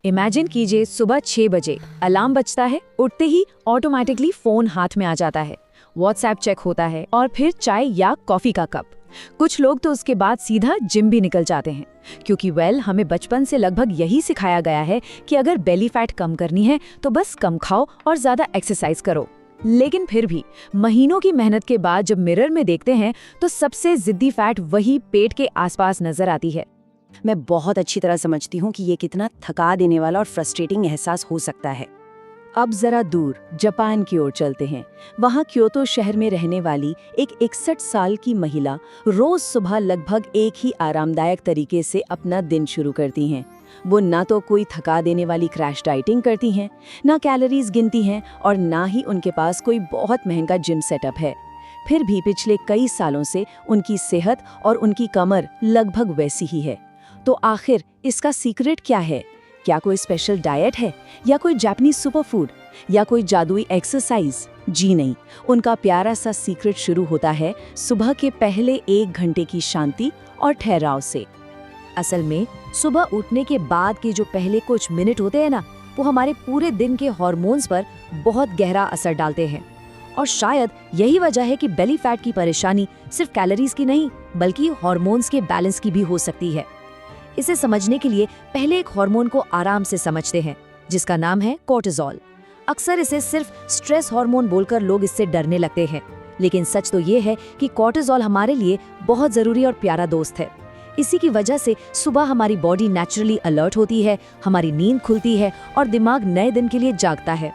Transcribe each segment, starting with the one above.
Imagine कीजिए सुबह 6 बजे अलार्म बजता है, उठते ही ऑटोमेटिकली फोन हाथ में आ जाता है, व्हाट्सएप चेक होता है और फिर चाय या कॉफी का कप। कुछ लोग तो उसके बाद सीधा जिम भी निकल जाते हैं, क्योंकि हमें बचपन से लगभग यही सिखाया गया है कि अगर बेली फैट कम करनी है तो बस कम खाओ और ज्यादा एक्सरसाइज करो। लेकिन फिर भी महीनों की मेहनत के बाद जब मिरर में देखते हैं तो सबसे जिद्दी फैट वही पेट के आसपास नजर आती है। मैं बहुत अच्छी तरह समझती हूँ कि ये कितना थका देने वाला और फ्रस्ट्रेटिंग एहसास हो सकता है। अब जरा दूर जापान की ओर चलते हैं। वहाँ क्योतो शहर में रहने वाली एक 61 साल की महिला रोज सुबह लगभग एक ही आरामदायक तरीके से अपना दिन शुरू करती हैं। वो ना तो कोई थका देने वाली क्रैश डाइटिंग करती हैं, ना कैलोरीज गिनती हैं और ना ही उनके पास कोई बहुत महंगा जिम सेटअप है। फिर भी पिछले कई सालों से उनकी सेहत और उनकी कमर लगभग वैसी ही है। तो आखिर इसका सीक्रेट क्या है? क्या कोई स्पेशल डाइट है, या कोई जापानीज सुपर फूड, या कोई जादुई एक्सरसाइज? जी नहीं, उनका प्यारा सा सीक्रेट शुरू होता है सुबह के पहले 1 घंटे की शांति और ठहराव से। असल में सुबह उठने के बाद के जो पहले कुछ मिनट होते हैं ना, वो हमारे पूरे दिन के हार्मोन्स पर बहुत गहरा असर डालते हैं। और शायद यही वजह है कि बेली फैट की परेशानी सिर्फ कैलोरीज की नहीं, बल्कि हार्मोन्स के बैलेंस की भी हो सकती है। इसे समझने के लिए पहले एक हार्मोन को आराम से समझते हैं, जिसका नाम है कोर्टिसोल। अक्सर इसे सिर्फ स्ट्रेस हार्मोन बोलकर लोग इससे डरने लगते हैं, लेकिन सच तो ये है कि कोर्टिसोल हमारे लिए बहुत जरूरी और प्यारा दोस्त है। इसी की वजह से सुबह हमारी बॉडी नेचुरली अलर्ट होती है, हमारी नींद खुलती है और दिमाग नए दिन के लिए जागता है।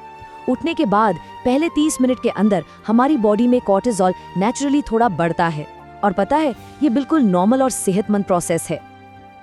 उठने के बाद पहले 30 मिनट के अंदर हमारी बॉडी में कोर्टिसोल नेचुरली थोड़ा बढ़ता है, और पता है, ये बिल्कुल नॉर्मल और सेहतमंद प्रोसेस है।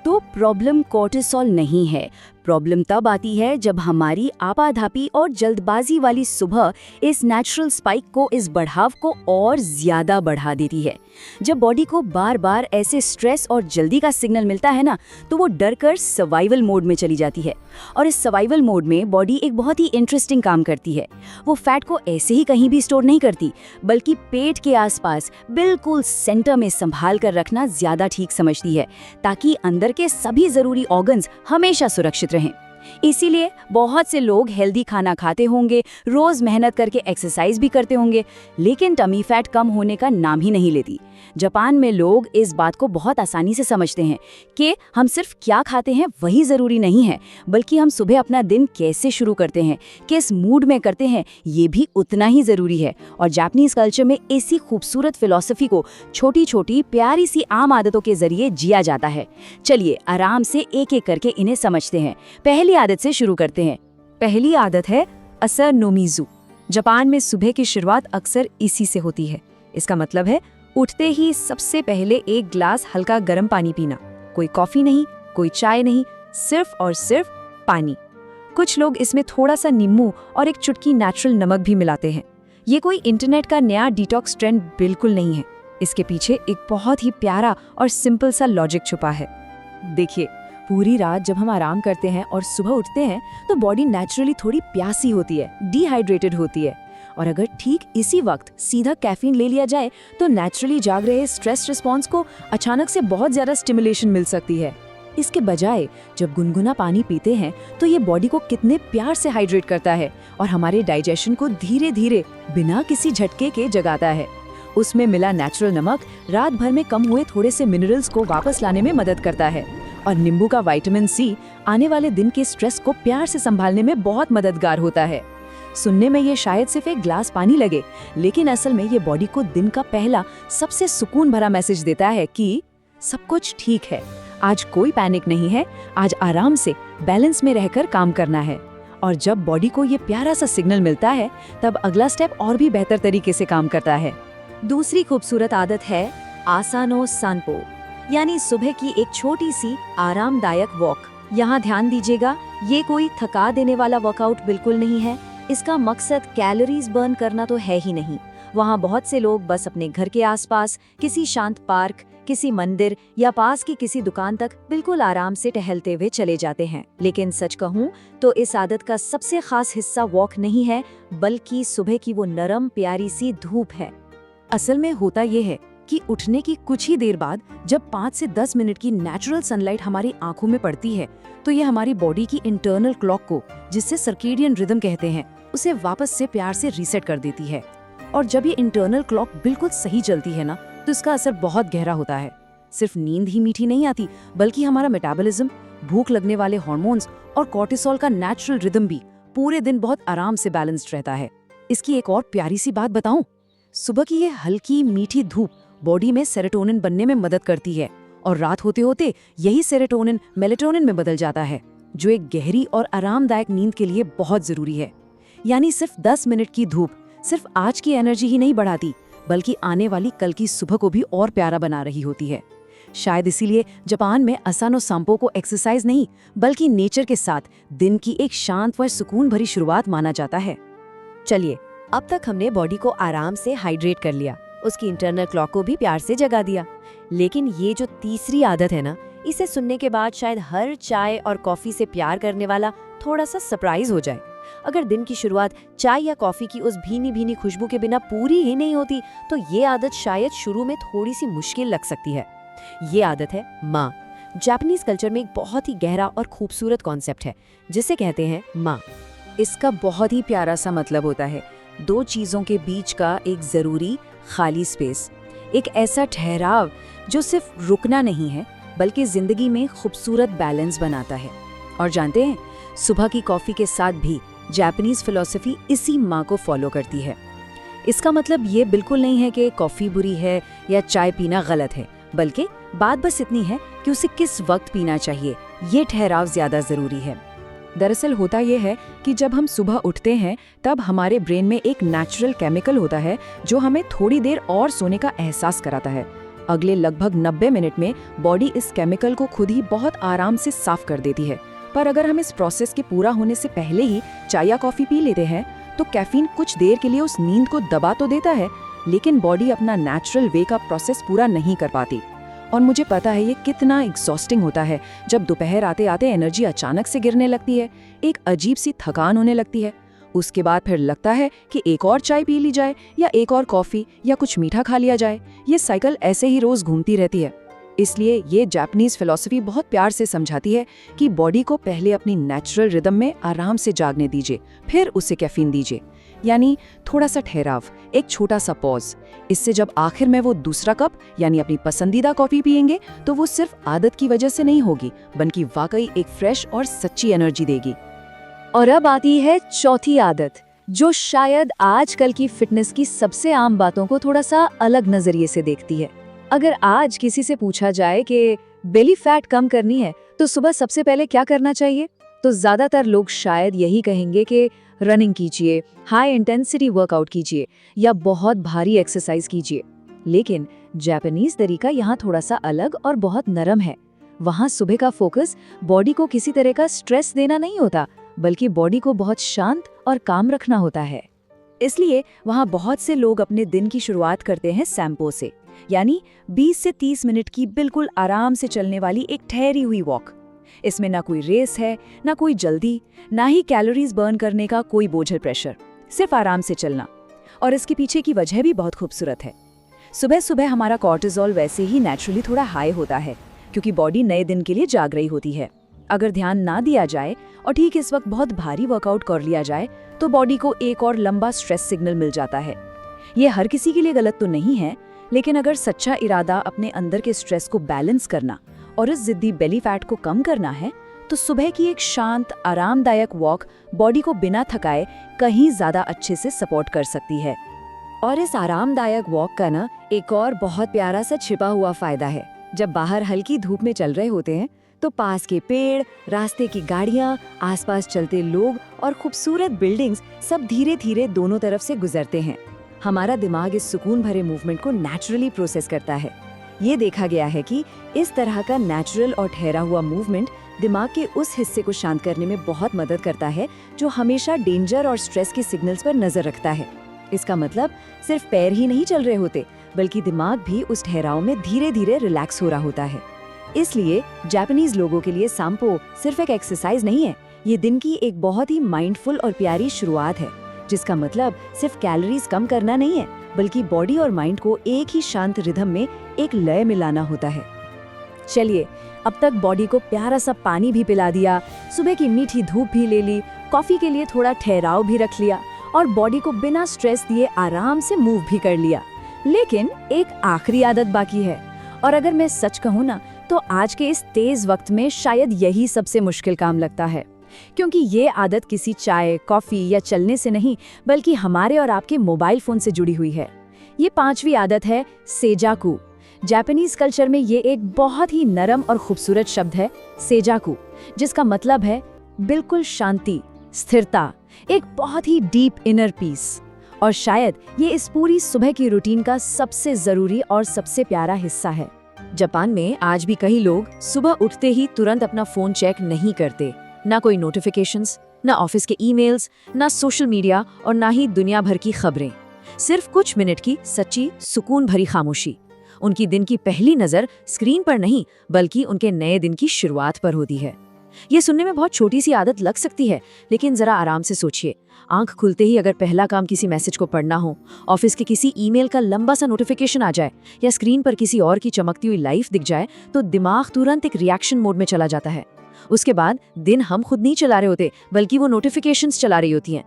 तो प्रॉब्लम कोर्टिसोल नहीं है। प्रॉब्लम तब आती है जब हमारी आपाधापी और जल्दबाजी वाली सुबह इस नेचुरल स्पाइक को, इस बढ़ाव को और ज्यादा बढ़ा देती है। जब बॉडी को बार बार ऐसे स्ट्रेस और जल्दी का सिग्नल मिलता है ना, तो वो डर कर सर्वाइवल मोड में चली जाती है। और इस सर्वाइवल मोड में बॉडी एक बहुत ही इंटरेस्टिंग काम करती है। वो फैट को ऐसे ही कहीं भी स्टोर नहीं करती, बल्कि पेट के आसपास बिल्कुल सेंटर में संभाल कर रखना ज्यादा ठीक समझती है, ताकि अंदर के सभी जरूरी ऑर्गन्स हमेशा सुरक्षित रहें। इसीलिए बहुत से लोग हेल्दी खाना खाते होंगे, रोज मेहनत करके एक्सरसाइज भी करते होंगे, लेकिन टमी फैट कम होने का नाम ही नहीं लेती। जापान में लोग इस बात को बहुत आसानी से समझते हैं कि हम सिर्फ क्या खाते हैं वही जरूरी नहीं है, बल्कि हम सुबह अपना दिन कैसे शुरू करते हैं, किस मूड में करते हैं, ये भी उतना ही जरूरी है। और जापानीज कल्चर में इसी खूबसूरत फिलॉसफी को छोटी छोटी प्यारी सी आम आदतों के जरिए जिया जाता है। चलिए आराम से एक एक करके इन्हें समझते हैं। पहली आदत से शुरू करते हैं। पहली आदत है असर नोमीजू। जापान में सुबह की शुरुआत अक्सर इसी से होती है। इसका मतलब है उठते ही सबसे पहले एक गिलास हल्का गर्म पानी पीना। कोई कॉफी नहीं, कोई चाय नहीं, सिर्फ और सिर्फ पानी। कुछ लोग इसमें थोड़ा सा नींबू और एक चुटकी नेचुरल नमक भी मिलाते हैं। ये कोई इंटरनेट का नया डिटॉक्स ट्रेंड बिल्कुल नहीं है। इसके पीछे एक बहुत ही प्यारा और सिंपल सा लॉजिक छुपा है। देखिए, पूरी रात जब हम आराम करते हैं और सुबह उठते हैं तो बॉडी नेचुरली थोड़ी प्यासी होती है, डिहाइड्रेटेड होती है। और अगर ठीक इसी वक्त सीधा कैफीन ले लिया जाए तो नेचुरली जाग रहे स्ट्रेस रिस्पॉन्स को अचानक से बहुत ज्यादा स्टिमुलेशन मिल सकती है। इसके बजाय जब गुनगुना पानी पीते हैं तो ये बॉडी को कितने प्यार से हाइड्रेट करता है और हमारे डाइजेशन को धीरे धीरे बिना किसी झटके के जगाता है। उसमें मिला नेचुरल नमक रात भर में कम हुए थोड़े से मिनरल्स को वापस लाने में मदद करता है, और नींबू का विटामिन सी आने वाले दिन के स्ट्रेस को प्यार से संभालने में बहुत मददगार होता है। सुनने में ये शायद सिर्फ एक ग्लास पानी लगे, लेकिन असल में ये बॉडी को दिन का पहला सबसे सुकून भरा मैसेज देता है कि सब कुछ ठीक है, आज कोई पैनिक नहीं है, आज आराम से बैलेंस में रहकर काम करना है। और जब बॉडी को ये प्यारा सा सिग्नल मिलता है, तब अगला स्टेप और भी बेहतर तरीके से काम करता है। दूसरी खूबसूरत आदत है आसानो सांपो, यानी सुबह की एक छोटी सी आरामदायक वॉक। यहाँ ध्यान दीजिएगा, ये कोई थका देने वाला वर्कआउट बिल्कुल नहीं है। इसका मकसद कैलोरीज बर्न करना तो है ही नहीं। वहाँ बहुत से लोग बस अपने घर के आसपास किसी शांत पार्क, किसी मंदिर या पास की किसी दुकान तक बिल्कुल आराम से टहलते हुए चले जाते हैं। लेकिन सच कहूँ तो इस आदत का सबसे खास हिस्सा वॉक नहीं है, बल्कि सुबह की वो नरम प्यारी सी धूप है। असल में होता ये है कि उठने की कुछ ही देर बाद जब 5 से 10 मिनट की नेचुरल सनलाइट हमारी आंखों में पड़ती है तो ये हमारी बॉडी की इंटरनल क्लॉक को, जिससे सर्केडियन रिदम कहते हैं, उसे वापस से प्यार से रीसेट कर देती है। और जब ये इंटरनल क्लॉक बिल्कुल सही चलती है ना, तो इसका असर बहुत गहरा होता है। सिर्फ नींद ही मीठी नहीं आती, बल्कि हमारा मेटाबॉलिज्म, भूख लगने वाले हार्मोन्स और कॉर्टिसोल का नेचुरल रिदम भी पूरे दिन बहुत आराम से बैलेंस्ड रहता है। इसकी एक और प्यारी सी बात बताऊं, सुबह की ये हल्की मीठी धूप बॉडी में सेरोटोनिन बनने में मदद करती है और रात होते होते यही सेरोटोनिन मेलेटोनिन में बदल जाता है, जो एक गहरी और आरामदायक नींद के लिए बहुत जरूरी है। यानी सिर्फ 10 मिनट की धूप सिर्फ आज की एनर्जी ही नहीं बढ़ाती, बल्कि आने वाली कल की सुबह को भी और प्यारा बना रही होती है। शायद इसीलिए जापान में असानो सांपो को एक्सरसाइज नहीं, बल्कि नेचर के साथ दिन की एक शांत व सुकून भरी शुरुआत माना जाता है। चलिए, अब तक हमने बॉडी को आराम से हाइड्रेट कर लिया, उसकी इंटरनल क्लॉक को भी प्यार से जगा दिया। लेकिन ये जो तीसरी आदत है ना, इसे सुनने के बाद शायद हर चाय और कॉफी से प्यार करने वाला थोड़ा सा सरप्राइज हो जाए। अगर दिन की शुरुआत चाय या कॉफी की उस भीनी भीनी खुशबू के बिना पूरी ही नहीं होती, तो ये आदत शायद शुरू में थोड़ी सी मुश्किल लग सकती है। ये आदत है माँ। जापानीज कल्चर में एक बहुत ही गहरा और खूबसूरत कॉन्सेप्ट है, जिसे कहते हैं माँ। इसका बहुत ही प्यारा सा मतलब होता है दो चीजों के बीच का एक जरूरी खाली स्पेस, एक ऐसा ठहराव जो सिर्फ रुकना नहीं है, बल्कि जिंदगी में खूबसूरत बैलेंस बनाता है। और जानते हैं, सुबह की कॉफी के साथ भी जापानीज फिलॉसफी इसी माँ को फॉलो करती है। इसका मतलब ये बिल्कुल नहीं है कि कॉफी बुरी है या चाय पीना गलत है, बल्कि बात बस इतनी है कि उसे किस वक्त पीना चाहिए, ये ठहराव ज्यादा जरूरी है। दरअसल होता यह है कि जब हम सुबह उठते हैं तब हमारे ब्रेन में एक नेचुरल केमिकल होता है जो हमें थोड़ी देर और सोने का एहसास कराता है। अगले लगभग 90 मिनट में बॉडी इस केमिकल को खुद ही बहुत आराम से साफ कर देती है। पर अगर हम इस प्रोसेस के पूरा होने से पहले ही चाय या कॉफी पी लेते हैं तो कैफीन कुछ देर के लिए उस नींद को दबा तो देता है, लेकिन बॉडी अपना नेचुरल वेक अप प्रोसेस पूरा नहीं कर पाती। और मुझे पता है ये कितना एग्जॉस्टिंग होता है जब दोपहर आते आते एनर्जी अचानक से गिरने लगती है, एक अजीब सी थकान होने लगती है। उसके बाद फिर लगता है कि एक और चाय पी ली जाए या एक और कॉफी या कुछ मीठा खा लिया जाए। ये साइकिल ऐसे ही रोज घूमती रहती है। इसलिए ये जापानीज फिलॉसफी बहुत प्यार से समझाती है कि बॉडी को पहले अपनी नेचुरल रिदम में आराम से जागने दीजिए, फिर उसे कैफीन दीजिए। यानी थोड़ा सा ठहराव, एक छोटा सा पॉज। इससे जब आखिर में वो दूसरा कप यानी अपनी पसंदीदा कॉफी पिएंगे तो वो सिर्फ आदत की वजह से नहीं होगी, बल्कि वाकई एक फ्रेश और सच्ची एनर्जी देगी। और अब आती है चौथी आदत, जो शायद आजकल की फिटनेस की सबसे आम बातों को थोड़ा सा अलग नजरिए से देखती है। अगर आज किसी से पूछा जाए कि बेली फैट कम करनी है तो सुबह सबसे पहले क्या करना चाहिए, तो ज्यादातर लोग शायद यही कहेंगे कि रनिंग कीजिए, हाई इंटेंसिटी वर्कआउट कीजिए या बहुत भारी एक्सरसाइज कीजिए। लेकिन जापानीज तरीका यहाँ थोड़ा सा अलग और बहुत नरम है। वहाँ सुबह का फोकस बॉडी को किसी तरह का स्ट्रेस देना नहीं होता, बल्कि बॉडी को बहुत शांत और काम रखना होता है। इसलिए वहाँ बहुत से लोग अपने दिन की शुरुआत करते हैं सैम्पो से, यानी 20 से 30 मिनट की बिल्कुल आराम से चलने वाली एक ठहरी हुई वॉक। इसमें ना कोई रेस है, ना कोई जल्दी, ना ही कैलोरीज बर्न करने का कोई बोझल प्रेशर, सिर्फ आराम से चलना। और इसके पीछे की वजह भी बहुत खूबसूरत है। सुबह सुबह हमारा कॉर्टिसोल वैसे ही नेचुरली थोड़ा हाई होता है, क्योंकि बॉडी नए दिन के लिए जाग रही होती है। अगर ध्यान ना दिया जाए और ठीक इस वक्त बहुत भारी वर्कआउट कर लिया जाए तो बॉडी को एक और लंबा स्ट्रेस सिग्नल मिल जाता है। ये हर किसी के लिए गलत तो नहीं है, लेकिन अगर सच्चा इरादा अपने अंदर के स्ट्रेस को बैलेंस करना और इस जिद्दी बेली फैट को कम करना है, तो सुबह की एक शांत आरामदायक वॉक बॉडी को बिना थकाए कहीं ज्यादा अच्छे से सपोर्ट कर सकती है। और इस आरामदायक वॉक का ना एक और बहुत प्यारा सा छिपा हुआ फायदा है। जब बाहर हल्की धूप में चल रहे होते हैं तो पास के पेड़, रास्ते की गाड़ियाँ, आसपास चलते लोग और खूबसूरत बिल्डिंग्स सब धीरे धीरे दोनों तरफ से गुजरते हैं। हमारा दिमाग इस सुकून भरे मूवमेंट को नेचुरली प्रोसेस करता है। ये देखा गया है कि इस तरह का नेचुरल और ठहरा हुआ मूवमेंट दिमाग के उस हिस्से को शांत करने में बहुत मदद करता है जो हमेशा डेंजर और स्ट्रेस के सिग्नल्स पर नजर रखता है। इसका मतलब सिर्फ पैर ही नहीं चल रहे होते, बल्कि दिमाग भी उस ठहराव में धीरे धीरे रिलैक्स हो रहा होता है। इसलिए जापानीज लोगों के लिए सांपो सिर्फ एक एक्सरसाइज नहीं है, ये दिन की एक बहुत ही माइंडफुल और प्यारी शुरुआत है, जिसका मतलब सिर्फ कैलोरीज कम करना नहीं है, बल्कि बॉडी और माइंड को एक ही शांत रिदम में एक लय में लाना होता है। चलिए, अब तक बॉडी को प्यारा सा पानी भी पिला दिया, सुबह की मीठी धूप भी ले ली, कॉफी के लिए थोड़ा ठहराव भी रख लिया और बॉडी को बिना स्ट्रेस दिए आराम से मूव भी कर लिया। लेकिन एक आखिरी आदत बाकी है, और अगर मैं सच कहूँ ना, तो आज के इस तेज वक्त में शायद यही सबसे मुश्किल काम लगता है, क्योंकि ये आदत किसी चाय, कॉफी या चलने से नहीं, बल्कि हमारे और आपके मोबाइल फोन से जुड़ी हुई है। ये 5वीं आदत है सेजाकू। जापानीज कल्चर में ये एक बहुत ही नरम और खूबसूरत शब्द है, सेजाकू, जिसका मतलब है बिल्कुल शांति, स्थिरता, एक बहुत ही डीप इनर पीस। और शायद ये इस पूरी सुबह की रूटीन का सबसे जरूरी और सबसे प्यारा हिस्सा है। जापान में आज भी कई लोग सुबह उठते ही तुरंत अपना फोन चेक नहीं करते। ना कोई नोटिफिकेशंस, ना ऑफिस के ईमेल्स, ना सोशल मीडिया और ना ही दुनिया भर की खबरें। सिर्फ कुछ मिनट की सच्ची सुकून भरी खामोशी। उनकी दिन की पहली नज़र स्क्रीन पर नहीं, बल्कि उनके नए दिन की शुरुआत पर होती है। ये सुनने में बहुत छोटी सी आदत लग सकती है, लेकिन जरा आराम से सोचिए। आंख खुलते ही अगर पहला काम किसी मैसेज को पढ़ना हो, ऑफिस के किसी ईमेल का लंबा सा नोटिफिकेशन आ जाए या स्क्रीन पर किसी और की चमकती हुई लाइफ दिख जाए, तो दिमाग तुरंत एक रिएक्शन मोड में चला जाता है। उसके बाद दिन हम खुद नहीं चला रहे होते, बल्कि वो नोटिफिकेशंस चला रही होती हैं।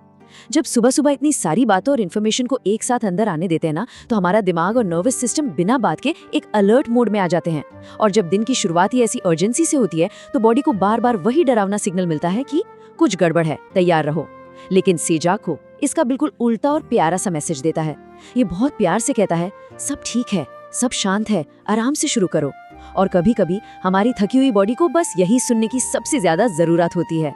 जब सुबह सुबह इतनी सारी बातों और इन्फॉर्मेशन को एक साथ अंदर आने देते हैं ना, तो हमारा दिमाग और नर्वस सिस्टम बिना बात के एक अलर्ट मोड में आ जाते हैं। और जब दिन की शुरुआत ही ऐसी अर्जेंसी से होती है, तो बॉडी को बार बार वही डरावना सिग्नल मिलता है कि कुछ गड़बड़ है, तैयार रहो। लेकिन सेजाकू इसका बिल्कुल उल्टा और प्यारा सा मैसेज देता है। ये बहुत प्यार से कहता है, सब ठीक है, सब शांत है, आराम से शुरू करो। और कभी कभी हमारी थकी हुई बॉडी को बस यही सुनने की सबसे ज्यादा जरूरत होती है।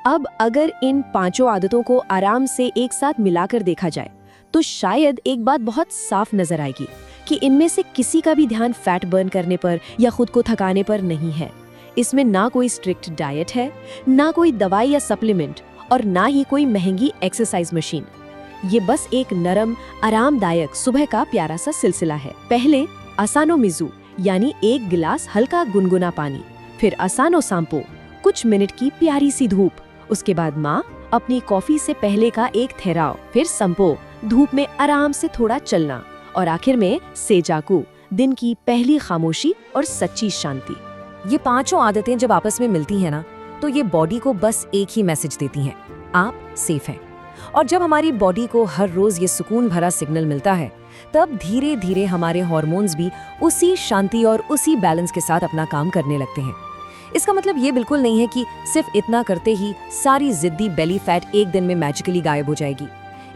अब अगर इन 5 आदतों को आराम से एक साथ मिलाकर देखा जाए, तो शायद एक बात बहुत साफ नजर आएगी कि इनमें से किसी का भी ध्यान फैट बर्न करने पर या खुद को थकाने पर नहीं है। इसमें ना कोई स्ट्रिक्ट डाइट है, ना कोई दवाई या सप्लीमेंट, और ना ही कोई महंगी एक्सरसाइज मशीन। ये बस एक नरम, आरामदायक सुबह का प्यारा सा सिलसिला है। पहले असानो मिजू, यानी 1 गिलास हल्का गुनगुना पानी, फिर असानो सांपो, कुछ मिनट की प्यारी सी धूप, उसके बाद माँ अपनी कॉफी से पहले का एक ठहराव, फिर संपो, धूप में आराम से थोड़ा चलना, और आखिर में सेजाकू, दिन की पहली खामोशी और सच्ची शांति। ये 5 आदतें जब आपस में मिलती हैं ना, तो ये बॉडी को बस एक ही मैसेज देती हैं, आप सेफ हैं। और जब हमारी बॉडी को हर रोज ये सुकून भरा सिग्नल मिलता है, तब धीरे धीरे हमारे हार्मोन्स भी उसी शांति और उसी बैलेंस के साथ अपना काम करने लगते हैं। इसका मतलब ये बिल्कुल नहीं है कि सिर्फ इतना करते ही सारी जिद्दी बेली फैट एक दिन में मैजिकली गायब हो जाएगी।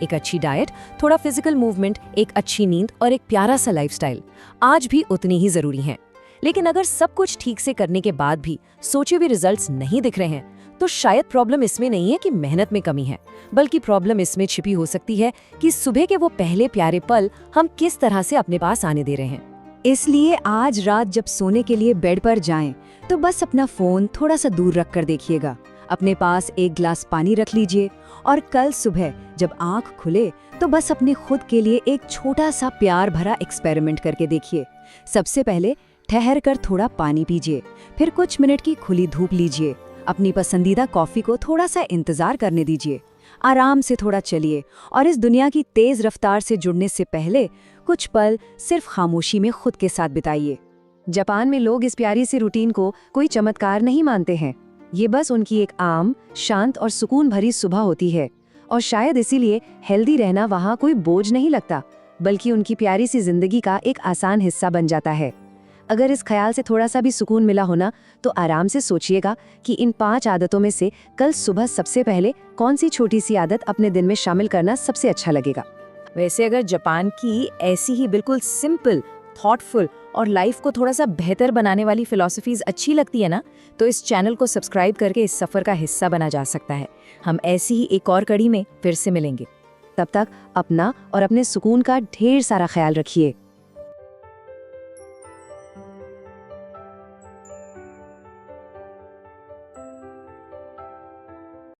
एक अच्छी डाइट, थोड़ा फिजिकल मूवमेंट, एक अच्छी नींद और एक प्यारा सा लाइफस्टाइल आज भी उतनी ही जरूरी हैं। लेकिन अगर सब कुछ ठीक से करने के बाद भी सोचे हुए रिजल्ट्स नहीं दिख रहे हैं, तो शायद प्रॉब्लम इसमें नहीं है कि मेहनत में कमी है, बल्कि प्रॉब्लम इसमें छिपी हो सकती है कि सुबह के वो पहले प्यारे पल हम किस तरह से अपने पास आने दे रहे हैं। इसलिए आज रात जब सोने के लिए बेड पर जाएं, तो बस अपना फोन थोड़ा सा दूर रख कर देखिएगा, अपने पास 1 गिलास पानी रख लीजिए, और कल सुबह जब आंख खुले तो बस अपने खुद के लिए एक छोटा सा प्यार भरा एक्सपेरिमेंट करके देखिए। सबसे पहले ठहर कर थोड़ा पानी पीजिए, फिर कुछ मिनट की खुली धूप लीजिए, अपनी पसंदीदा कॉफी को थोड़ा सा इंतजार करने दीजिए, आराम से थोड़ा चलिए, और इस दुनिया की तेज रफ्तार से जुड़ने से पहले कुछ पल सिर्फ खामोशी में खुद के साथ बिताइए। जापान में लोग इस प्यारी सी रूटीन को कोई चमत्कार नहीं मानते हैं। ये बस उनकी एक आम, शांत और सुकून भरी सुबह होती है, और शायद इसीलिए हेल्दी रहना वहाँ कोई बोझ नहीं लगता, बल्कि उनकी प्यारी सी जिंदगी का एक आसान हिस्सा बन जाता है। अगर इस ख्याल से थोड़ा सा भी सुकून मिला होना, तो आराम से सोचिएगा कि इन 5 आदतों में से कल सुबह सबसे पहले कौन सी छोटी सी आदत अपने दिन में शामिल करना सबसे अच्छा लगेगा। वैसे अगर जापान की ऐसी ही बिल्कुल सिंपल, थॉटफुल और लाइफ को थोड़ा सा बेहतर बनाने वाली फिलॉसफीज अच्छी लगती है ना, तो इस चैनल को सब्सक्राइब करके इस सफर का हिस्सा बना जा सकता है। हम ऐसी ही एक और कड़ी में फिर से मिलेंगे। तब तक अपना और अपने सुकून का ढेर सारा ख्याल रखिए।